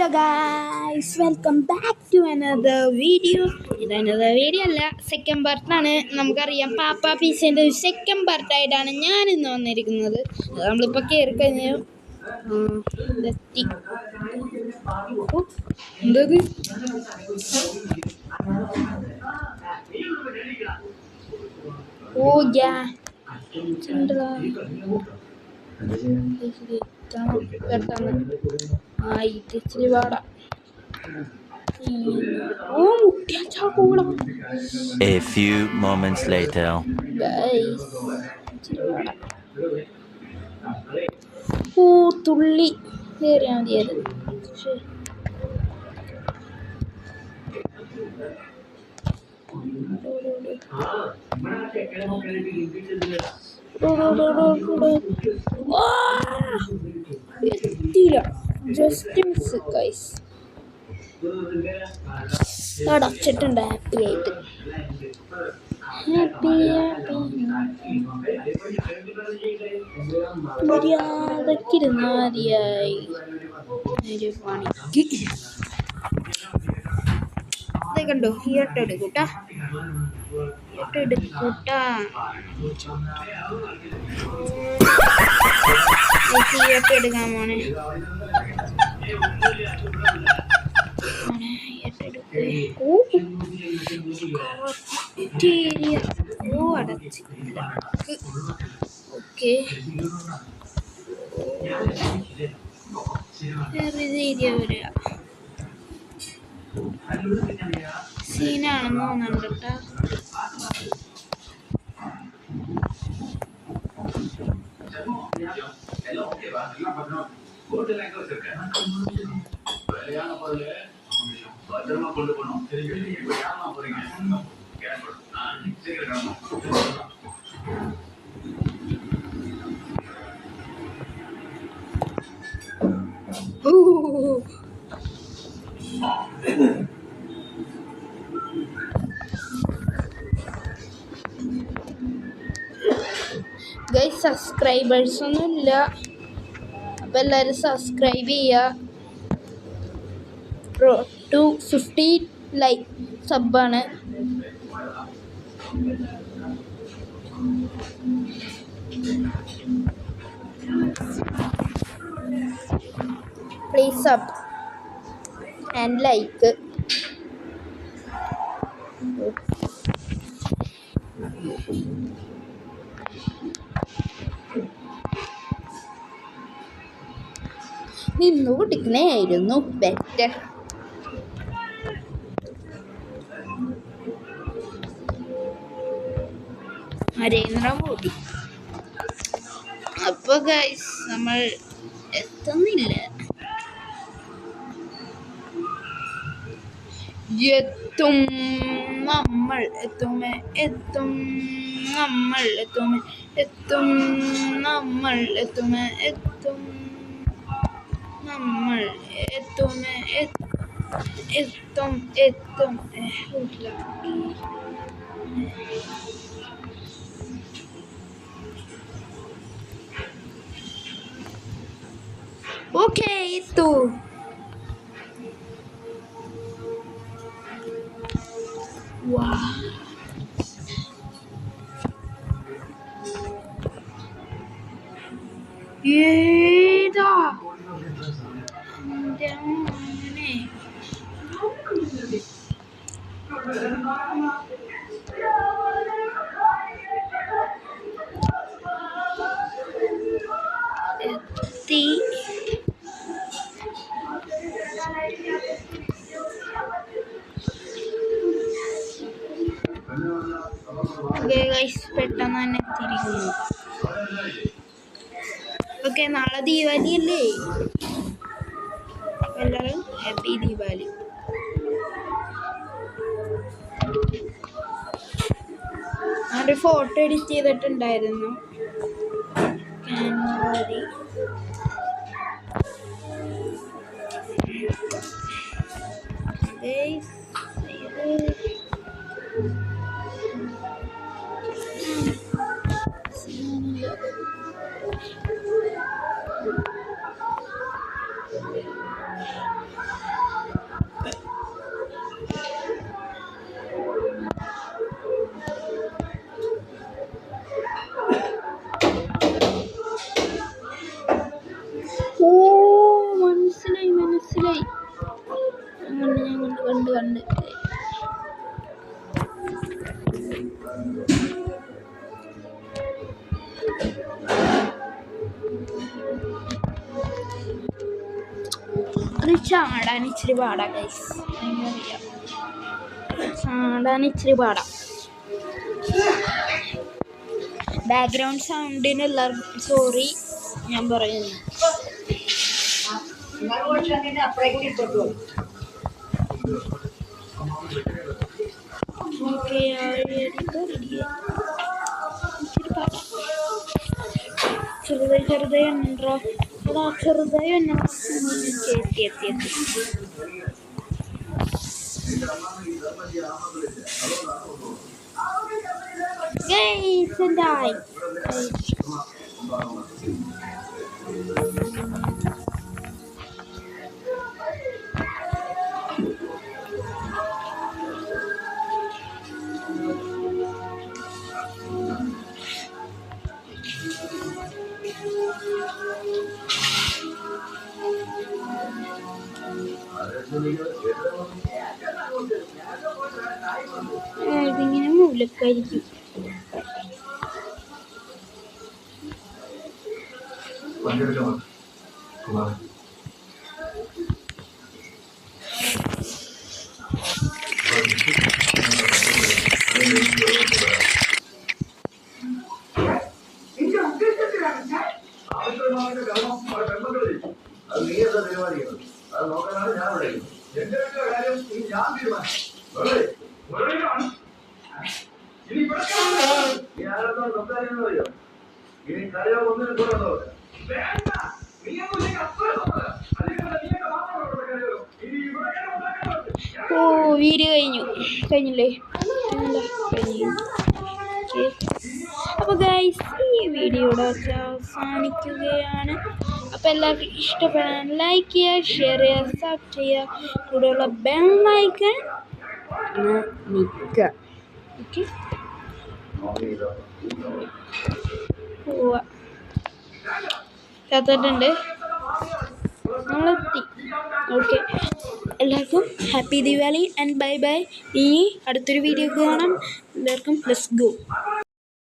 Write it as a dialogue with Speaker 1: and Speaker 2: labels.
Speaker 1: Hello guys, welcome back to another video. ഇത് another video അല്ല, second പാർട്ടാണ്. നമുക്കറിയാം പാപ്പ പിസ്സേൻ്റെ ഒരു സെക്കൻഡ് പാർട്ടായിട്ടാണ് ഞാൻ ഇന്ന് വന്നിരിക്കുന്നത്. നമ്മളിപ്പോൾ കയറി കഴിഞ്ഞു എത്തി. എന്തത് ഓ യാ ഇച്ചിരി പാട ഓ മുട്ടിയ ചാക്കൂളം.
Speaker 2: A few moments later.
Speaker 1: ഓ തുള്ളി കയറിയാൽ മതിയത്. എത്തിയില്ല, ജസ്റ്റ് മിസ് ഗൈസ്. അടച്ചിട്ടുണ്ട് ഹാപ്പി ആയിട്ട്. മര്യാദക്കിരുന്ന മതിയായി ഒരു പണിക്ക്. ഇത് കണ്ടോ, ഈ എടുക്കൂട്ടാ എടുക്കാൻ പോണേ. ഓക്കെ, ഏരിയ വരിക സീനാണെന്ന് തോന്നുന്നുണ്ട് കേട്ടോ. ഗൈസ്, സബ്സ്ക്രൈബേഴ്സ് ഒന്നും ഇല്ല, അപ്പം എല്ലാവരും സബ്സ്ക്രൈബ് ചെയ്യുക. 250 ലൈക്ക് സബ്ബാണ്. Please sub and like. നിന്ന് കുടിക്കണേയായിരുന്നു ബെറ്റർ. നരേന്ദ്രമോദി. അപ്പൊ ഗൈസ്, നമ്മൾ എത്തുന്നില്ല. എത്തും നമ്മൾ എത്തുമേ എത്തും നമ്മൾ എത്തുമേ എത്തും നമ്മൾ എത്തുമേ എത്തും നമ്മൾ എത്തുമേ എത്തും എത്തും. ഓക്കെ, എത്തു. ഏതാ എത്തി. പെട്ടെന്ന് തന്നെ എത്തിയിരിക്കുന്നു. ഓക്കെ, നാളെ ദീപാവലി അല്ലേ? എല്ലാവരും ഹാപ്പി ദീപാവലി. ഞാനൊരു ഫോട്ടോ എഡിറ്റ് ചെയ്തിട്ടുണ്ടായിരുന്നു. ഓ മനസ്സിലായി ഞാൻ കണ്ട് അത് ചാടാൻ ഇച്ചിരി പാടാ ഗൈസ്. ചാടാൻ ഇച്ചിരി പാടാ. ബാക്ക്ഗ്രൗണ്ട് സൗണ്ടിന് എല്ലാവർക്കും സോറി ഞാൻ പറയുന്നു. ഓക്കെ ചെറുതായി ഉണ്ടോ അതാ ചെറുതായി എത്തി ഇതിങ്ങനെ മൂലക്കായിരിക്കും.
Speaker 3: അത് നോക്കാനാണ് ഞാൻ വിളിക്കുന്നത്. എന്റെ കാര്യം ഞാൻ തീരുമാനിക്കും. ഇനി ആരെന്തോ സംസാരിക്കുന്നത് അറിയോ? ഇനി കരയോ ഒന്നിനും കൂടെ വേണ്ട.
Speaker 1: ഓ വീഡിയോ കഴിഞ്ഞില്ലേ? അപ്പോൾ ഗൈസ് ഈ വീഡിയോയുടെ അവസാനിക്കുകയാണ്. അപ്പോൾ എല്ലാവർക്കും ഇഷ്ടപ്പെടാൻ ലൈക്ക് ചെയ്യുക, ഷെയർ ചെയ്യുക, സബ്സ്ക്രൈബ് ചെയ്യുക, കൂടെയുള്ള ബെൽ ഐക്കൺ നിൽക്കുക. ഓക്കെ കാത്തിട്ടുണ്ട് നമ്മളെത്തി. ഓക്കെ എല്ലാവർക്കും happy Diwali and bye bye. ഇനി അടുത്തൊരു വീഡിയോ കാണാം. എല്ലാവർക്കും ലെറ്റ്സ് ഗോ.